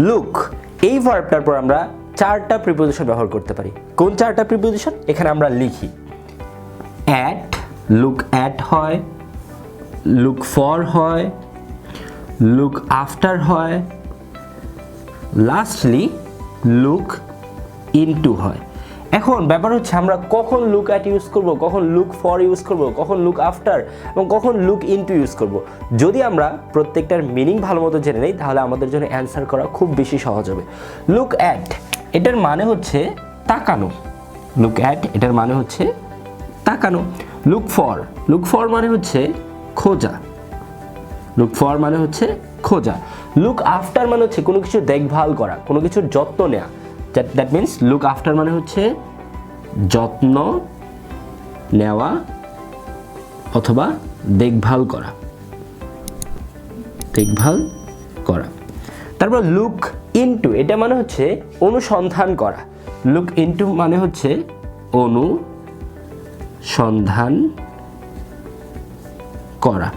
Look এই ভার্বটার পর আমরা চারটা প্রিপোজিশন ব্যবহার করতে পারি। কোন চারটা প্রিপোজিশন? এখানে আমরা লিখি অ্যাট, লুক অ্যাট হয়, লুক ফর হয়, লুক আফটার হয়, লাস্টলি লুক ইনটু হয়। এখন ব্যাপার হচ্ছে আমরা কখন লুক অ্যাট ইউজ করব, কখন লুক ফর ইউজ করব, কখন লুক আফটার এবং কখন লুক ইনটু ইউজ করব। যদি আমরা প্রত্যেকটার মিনিং ভালো মতো জেনে নেই তাহলে আমাদের জন্য অ্যান্সার করা খুব বেশি সহজ হবে। লুক অ্যাট এটার মানে হচ্ছে তাকানো, লুক অ্যাট এটার মানে হচ্ছে তাকানো। লুক ফর মানে হচ্ছে খোঁজা, লুক ফর মানে হচ্ছে খোঁজা। লুক আফটার মানে হচ্ছে কোনো কিছু দেখভাল করা, কোনো কিছুর যত্ন নেওয়া। দ্যাট মিনস লুক আফটার মানে হচ্ছে যত্ন নেওয়া অথবা দেখভাল করা, দেখভাল করা। তারপর লুক ইনটু এটা মানে হচ্ছে অনুসন্ধান করা, লুক ইনটু মানে হচ্ছে অনুসন্ধান করা।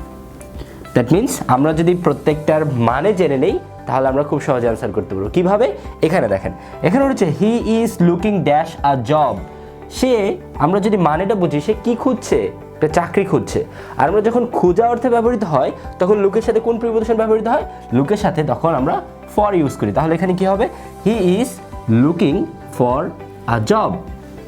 দ্যাট মিনস আমরা যদি প্রত্যেকটার মানে জেনে নেই তাহলে আমরা খুব সহজে অ্যান্সার করতে পারবো। কিভাবে? এখানে দেখেন, এখানে হচ্ছে he is looking dash a job. সে, আমরা যদি মানেটা বুঝি, সে কি খুঁজছে? একটা চাকরি খুঁজছে। আর আমরা যখন খোঁজা অর্থে ব্যবহৃত হয় তখন লুকের সাথে কোন প্রিপোজিশন ব্যবহৃত হয়? লুকের সাথে তখন আমরা ফর ইউজ করি। তাহলে এখানে কি হবে? হি is looking for a job.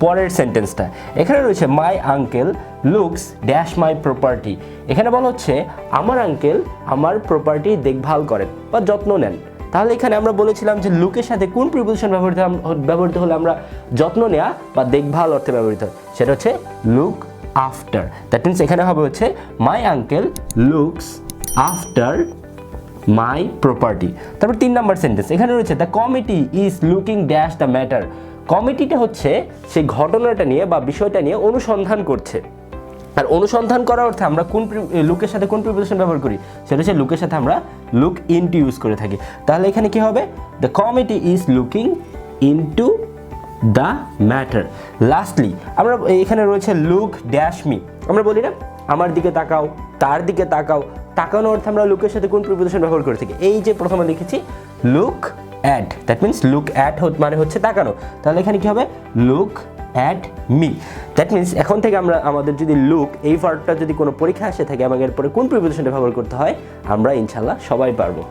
পরের সেন্টেন্সটা এখানে রয়েছে মাই uncle looks dash my property. এখানে বলা হচ্ছে আমার আঙ্কেল আমার প্রপার্টি দেখভাল করেন বা যত্ন নেন। তাহলে এখানে আমরা বলেছিলাম যে লুকের সাথে কোন প্রিপোজিশন ব্যবহৃত হলে আমরা যত্ন নেওয়া বা দেখভাল অর্থে ব্যবহৃত হয়, সেটা হচ্ছে লুক আফটার। দ্যাট মিনস এখানে হবে হচ্ছে my uncle looks after my property. তারপর 3 নম্বর সেন্টেন্স এখানে রয়েছে the committee is looking dash the matter. কমিটিটা হচ্ছে সেই ঘটনাটা নিয়ে বা বিষয়টা নিয়ে অনুসন্ধান করছে। আর অনুসন্ধান করার অর্থে আমরা কোন লুকের সাথে কোন প্রিপোজিশন ব্যবহার করি? সেটা হচ্ছে লুকের সাথে আমরা লুক ইনটু ইউজ করে থাকি। তাহলে এখানে কি হবে? The committee is looking into the matter. Lastly আমরা এখানে রয়েছে লুক ড্যাশ মি। আমরা বলি না আমার দিকে তাকাও, তার দিকে তাকাও। তাকানোর অর্থে আমরা লুকের সাথে কোন প্রিপোজিশন ব্যবহার করে থাকি? এই যে প্রথমে লিখেছি look at, that means look at মানে হচ্ছে তাকানো। তাহলে এখানে কি হবে? Look at me. That means এখন থেকে আমরা আমাদের যদি লুক এই ভার্বটা যদি কোনো পরীক্ষা আসে থাকে এবং এরপরে কোন প্রিপোজিশনটা ব্যবহার করতে হয় আমরা ইনশাল্লাহ সবাই পারবো।